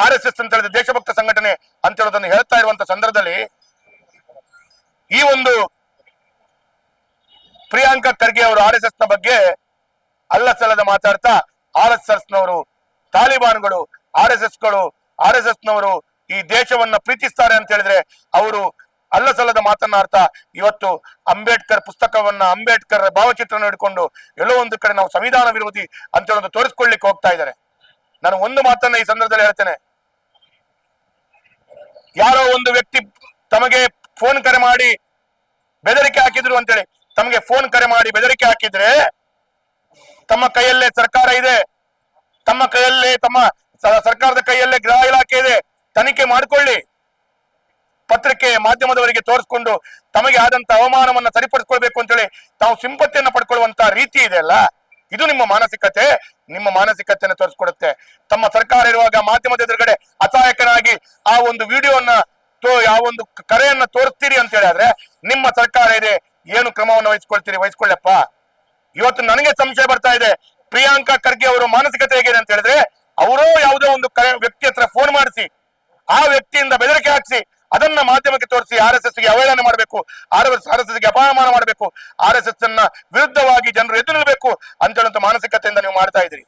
RSS ಅಂತ ಹೇಳಿದ್ರೆ ದೇಶಭಕ್ತ ಸಂಘಟನೆ ಅಂತ ಹೇಳೋದನ್ನು ಹೇಳ್ತಾ ಇರುವಂತ ಸಂದರ್ಭದಲ್ಲಿ ಈ ಒಂದು ಪ್ರಿಯಾಂಕಾ ಖರ್ಗೆ ಅವರು RSS ನ ಬಗ್ಗೆ ಅಲ್ಲಸಲ್ಲದ ಮಾತಾಡ್ತಾ RSS ನವರು ತಾಲಿಬಾನ್ಗಳು RSS ನವರು ಈ ದೇಶವನ್ನ ಪ್ರೀತಿಸ್ತಾರೆ ಅಂತ ಹೇಳಿದ್ರೆ ಅವರು ಅಲ್ಲಸಲ್ಲದ ಮಾತನಾಡ್ತಾ ಇವತ್ತು ಅಂಬೇಡ್ಕರ್ ಪುಸ್ತಕವನ್ನ ಅಂಬೇಡ್ಕರ್ ಭಾವಚಿತ್ರನ ಹಿಡ್ಕೊಂಡು ಎಲ್ಲೋ ಒಂದು ಕಡೆ ನಾವು ಸಂವಿಧಾನ ವಿರೋಧಿ ಅಂತ ಹೇಳೋದು ತೋರಿಸ್ಕೊಳ್ಳಿಕ್ಕೆ ಹೋಗ್ತಾ ಇದ್ದಾರೆ. ನಾನು ಒಂದು ಮಾತನ್ನ ಈ ಸಂದರ್ಭದಲ್ಲಿ ಹೇಳ್ತೇನೆ. ಯಾರೋ ಒಂದು ವ್ಯಕ್ತಿ ತಮಗೆ ಫೋನ್ ಕರೆ ಮಾಡಿ ಬೆದರಿಕೆ ಹಾಕಿದ್ರು ಅಂತೇಳಿ ತಮಗೆ ಫೋನ್ ಕರೆ ಮಾಡಿ ಬೆದರಿಕೆ ಹಾಕಿದ್ರೆ ತಮ್ಮ ಕೈಯಲ್ಲೇ ಸರ್ಕಾರ ಇದೆ, ತಮ್ಮ ಕೈಯಲ್ಲೇ ಸರ್ಕಾರದ ಕೈಯಲ್ಲೇ ಗೃಹ ಇಲಾಖೆ ಇದೆ, ತನಿಖೆ ಮಾಡಿಕೊಳ್ಳಿ. ಪತ್ರಿಕೆ ಮಾಧ್ಯಮದವರಿಗೆ ತೋರಿಸ್ಕೊಂಡು ತಮಗೆ ಆದಂತ ಅವಮಾನವನ್ನ ಸರಿಪಡಿಸ್ಕೊಳ್ಬೇಕು ಅಂತೇಳಿ ತಾವು ಸಿಂಪತ್ತಿಯನ್ನ ಪಡ್ಕೊಳ್ಳುವಂತ ರೀತಿ ಇದೆ ಅಲ್ಲ, ಇದು ನಿಮ್ಮ ಮಾನಸಿಕತೆಯನ್ನು ತೋರಿಸ್ಕೊಡುತ್ತೆ. ತಮ್ಮ ಸರ್ಕಾರ ಇರುವಾಗ ಮಾಧ್ಯಮದ ಎದುರುಗಡೆ ಅಸಹಾಯಕನಾಗಿ ಆ ಒಂದು ವಿಡಿಯೋನ ಆ ಒಂದು ಕರೆಯನ್ನ ತೋರಿಸ್ತೀರಿ ಅಂತ ಹೇಳಿದ್ರೆ ನಿಮ್ಮ ಸರ್ಕಾರ ಇದೆ, ಏನು ಕ್ರಮವನ್ನು ವಹಿಸ್ಕೊಳ್ಳಪ್ಪ. ಇವತ್ತು ನನಗೆ ಸಂಶಯ ಬರ್ತಾ ಇದೆ, ಪ್ರಿಯಾಂಕಾ ಖರ್ಗೆ ಅವರು ಮಾನಸಿಕತೆ ಹೇಗಿದೆ ಅಂತ ಹೇಳಿದ್ರೆ ಅವರೋ ಯಾವುದೋ ಒಂದು ವ್ಯಕ್ತಿ ಹತ್ರ ಫೋನ್ ಮಾಡಿಸಿ ಆ ವ್ಯಕ್ತಿಯಿಂದ ಬೆದರಿಕೆ ಹಾಕಿಸಿ ಅದನ್ನ ಮಾಧ್ಯಮಕ್ಕೆ ತೋರಿಸಿ RSS ಗೆ ಅವಹೇಳನ ಮಾಡಬೇಕು, RSS ಗೆ ಅಪಮಾನ ಮಾಡಬೇಕು, RSS ಅನ್ನ ವಿರುದ್ಧವಾಗಿ ಜನರು ಎದ್ದು ನಿಲ್ಲಬೇಕು ಅಂತ ಹೇಳುವಂತ ಮಾನಸಿಕತೆಯಿಂದ ನೀವು ಮಾಡ್ತಾ ಇದ್ರಿ.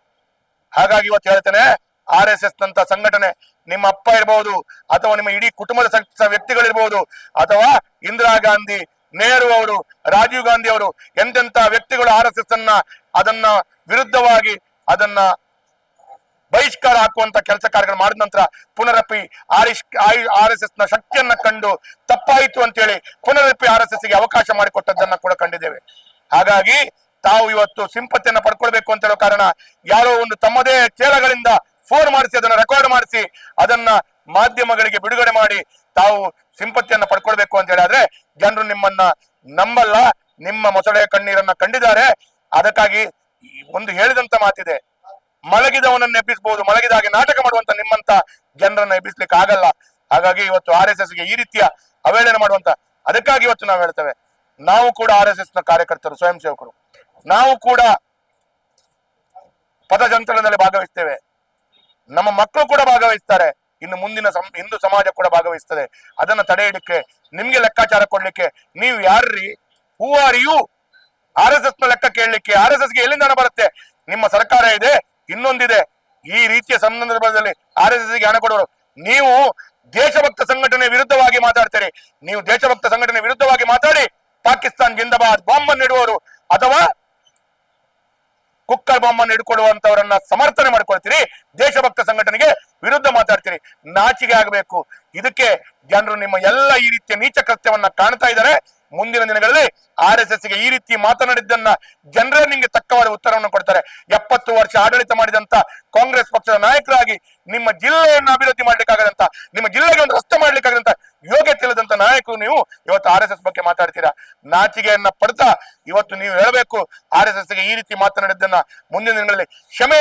ಹಾಗಾಗಿ ಇವತ್ತು ಹೇಳ್ತೇನೆ, RSS ನಂತ ಸಂಘಟನೆ ನಿಮ್ಮ ಅಪ್ಪ ಇರಬಹುದು ಅಥವಾ ನಿಮ್ಮ ಇಡೀ ಕುಟುಂಬದ ವ್ಯಕ್ತಿಗಳಿರ್ಬಹುದು ಅಥವಾ ಇಂದಿರಾ ಗಾಂಧಿ, ನೆಹರು ಅವರು, ರಾಜೀವ್ ಗಾಂಧಿ ಅವರು ಎಂತೆಂತ ವ್ಯಕ್ತಿಗಳು RSS ಅದನ್ನ ವಿರುದ್ಧವಾಗಿ ಅದನ್ನ ಬಹಿಷ್ಕಾರ ಹಾಕುವಂತ ಕೆಲಸ ಕಾರ್ಯಗಳು ಮಾಡಿದ ನಂತರ ಪುನರಪಿ RSS ನ ಶಕ್ತಿಯನ್ನ ಕಂಡು ತಪ್ಪಾಯಿತು ಅಂತೇಳಿ ಪುನರಪಿ RSS ಗೆ ಅವಕಾಶ ಮಾಡಿಕೊಟ್ಟದ್ದನ್ನ ಕೂಡ ಕಂಡಿದ್ದೇವೆ. ಹಾಗಾಗಿ ತಾವು ಇವತ್ತು ಸಿಂಪತ್ತಿಯನ್ನ ಪಡ್ಕೊಳ್ಬೇಕು ಅಂತ ಹೇಳೋ ಕಾರಣ ಯಾರೋ ಒಂದು ತಮ್ಮದೇ ಚೇಲಗಳಿಂದ ಫೋನ್ ಮಾಡಿಸಿ ಅದನ್ನ ರೆಕಾರ್ಡ್ ಮಾಡಿಸಿ ಅದನ್ನ ಮಾಧ್ಯಮಗಳಿಗೆ ಬಿಡುಗಡೆ ಮಾಡಿ ತಾವು ಸಿಂಪತ್ತಿಯನ್ನ ಪಡ್ಕೊಳ್ಬೇಕು ಅಂತ ಹೇಳಿದ್ರೆ ಜನರು ನಿಮ್ಮನ್ನ ನಂಬಲ್ಲ, ನಿಮ್ಮ ಮೊಸಳೆ ಕಣ್ಣೀರನ್ನ ಕಂಡಿದ್ದಾರೆ. ಅದಕ್ಕಾಗಿ ಒಂದು ಹೇಳಿದಂತ ಮಾತಿದೆ, ಮಲಗಿದವನನ್ನ ಎಬ್ಬಿಸಬಹುದು, ಮಲಗಿದಾಗೆ ನಾಟಕ ಮಾಡುವಂತ ನಿಮ್ಮಂತ ಜನರನ್ನ ಎಬ್ಬಿಸ್ಲಿಕ್ಕೆ ಆಗಲ್ಲ. ಹಾಗಾಗಿ ಇವತ್ತು RSS ಗೆ ಈ ರೀತಿಯ ಅವಹೇಳನ ಮಾಡುವಂತ ಅದಕ್ಕಾಗಿ ಇವತ್ತು ನಾವು ಹೇಳ್ತೇವೆ, ನಾವು ಕೂಡ RSS ನ ಕಾರ್ಯಕರ್ತರು, ಸ್ವಯಂ ಸೇವಕರು, ನಾವು ಕೂಡ ಪಥಸಂಚಲನದಲ್ಲಿ ಭಾಗವಹಿಸ್ತೇವೆ, ನಮ್ಮ ಮಕ್ಕಳು ಕೂಡ ಭಾಗವಹಿಸ್ತಾರೆ, ಇನ್ನು ಮುಂದಿನ ಹಿಂದೂ ಸಮಾಜ ಕೂಡ ಭಾಗವಹಿಸ್ತದೆ. ಅದನ್ನ ತಡೆ ಹಿಡಿಕ್ಕೆ ನಿಮ್ಗೆ ಲೆಕ್ಕಾಚಾರ ಕೊಡ್ಲಿಕ್ಕೆ ನೀವು ಯಾರ್ರಿ, ಹೂ ಆರ್ ಯು? RSS ನ ಲೆಕ್ಕ ಕೇಳಲಿಕ್ಕೆ RSS ಗೆ ಎಲ್ಲಿಂದ ಹಣ ಬರುತ್ತೆ? ನಿಮ್ಮ ಸರ್ಕಾರ ಇದೆ, ಇನ್ನೊಂದಿದೆ. ಈ ರೀತಿಯ ಸಂದರ್ಭದಲ್ಲಿ RSS ಗೆ ಹಣ ಕೊಡೋರು ನೀವು ದೇಶಭಕ್ತ ಸಂಘಟನೆ ವಿರುದ್ಧವಾಗಿ ಮಾತಾಡ್ತೀರಿ. ನೀವು ದೇಶಭಕ್ತ ಸಂಘಟನೆ ವಿರುದ್ಧವಾಗಿ ಮಾತಾಡಿ ಪಾಕಿಸ್ತಾನ್ ಜಿಂದಾಬಾದ್ ಬಾಂಬ್ ಅನ್ನು ಇಡುವವರು ಅಥವಾ ಕುಕ್ಕರ್ ಬಾಂಬ್ ಅನ್ನು ಹಿಡ್ಕೊಡುವಂತವರನ್ನ ಸಮರ್ಥನೆ ಮಾಡ್ಕೊಳ್ತೀರಿ, ದೇಶಭಕ್ತ ಸಂಘಟನೆಗೆ ವಿರುದ್ಧ ಮಾತಾಡ್ತೀರಿ. ನಾಚಿಕೆ ಆಗಬೇಕು. ಇದಕ್ಕೆ ಜನರು ನಿಮ್ಮ ಎಲ್ಲ ಈ ರೀತಿಯ ನೀಚ ಕೃತ್ಯವನ್ನ ಕಾಣ್ತಾ ಇದ್ದಾರೆ. ಮುಂದಿನ ದಿನಗಳಲ್ಲಿ RSS ಗೆ ಈ ರೀತಿ ಮಾತನಾಡಿದ್ದನ್ನ ಜನರೇ ನಿಮ್ಗೆ ತಕ್ಕವಾದ ಉತ್ತರವನ್ನು ಕೊಡ್ತಾರೆ. 70 ವರ್ಷ ಆಡಳಿತ ಮಾಡಿದಂತ ಕಾಂಗ್ರೆಸ್ ಪಕ್ಷದ ನಾಯಕರಾಗಿ ನಿಮ್ಮ ಜಿಲ್ಲೆಯನ್ನು ಅಭಿವೃದ್ಧಿ ಮಾಡ್ಲಿಕ್ಕಾಗದಂತ, ನಿಮ್ಮ ಜಿಲ್ಲೆಗೆ ಒಂದು ರಸ್ತೆ ಮಾಡ್ಲಿಕ್ಕಾಗದಂತ ಯೋಗ್ಯತೆ ಇಲ್ಲದಂತ ನಾಯಕರು ನೀವು ಇವತ್ತು RSS ಬಗ್ಗೆ ಮಾತಾಡ್ತೀರಾ. ನಾಚಿಕೆಯನ್ನ ಪಡ್ತಾ ಇವತ್ತು ನೀವು ಹೇಳಬೇಕು, RSS ಗೆ ಈ ರೀತಿ ಮಾತನಾಡಿದ್ದನ್ನ ಮುಂದಿನ ದಿನಗಳಲ್ಲಿ ಕ್ಷಮೆ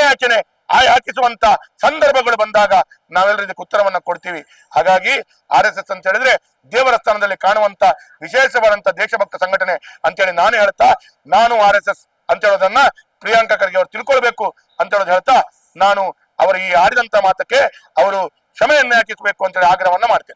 ಯಾಚಿಸುವಂತ ಸಂದರ್ಭಗಳು ಬಂದಾಗ ನಾವೆಲ್ಲರೂ ಇದಕ್ಕೆ ಉತ್ತರವನ್ನ ಕೊಡ್ತೀವಿ. ಹಾಗಾಗಿ RSS ಅಂತ ಹೇಳಿದ್ರೆ ದೇವರ ಸ್ಥಾನದಲ್ಲಿ ಕಾಣುವಂತ ವಿಶೇಷವಾದಂತ ದೇಶಭಕ್ತ ಸಂಘಟನೆ ಅಂತೇಳಿ ನಾನು ಹೇಳ್ತಾ, ನಾನು RSS ಅಂತ ಹೇಳೋದನ್ನ ಪ್ರಿಯಾಂಕಾ ಖರ್ಗೆ ಅವರು ತಿಳ್ಕೊಳ್ಬೇಕು ಅಂತ ಹೇಳೋದು ಹೇಳ್ತಾ, ನಾನು ಅವರು ಈ ಆಡಿದಂತ ಮಾತಕ್ಕೆ ಅವರು ಕ್ಷಮೆಯನ್ನ ಯಾಚಿಸಬೇಕು ಅಂತೇಳಿ ಆಗ್ರಹವನ್ನ ಮಾಡ್ತೇನೆ.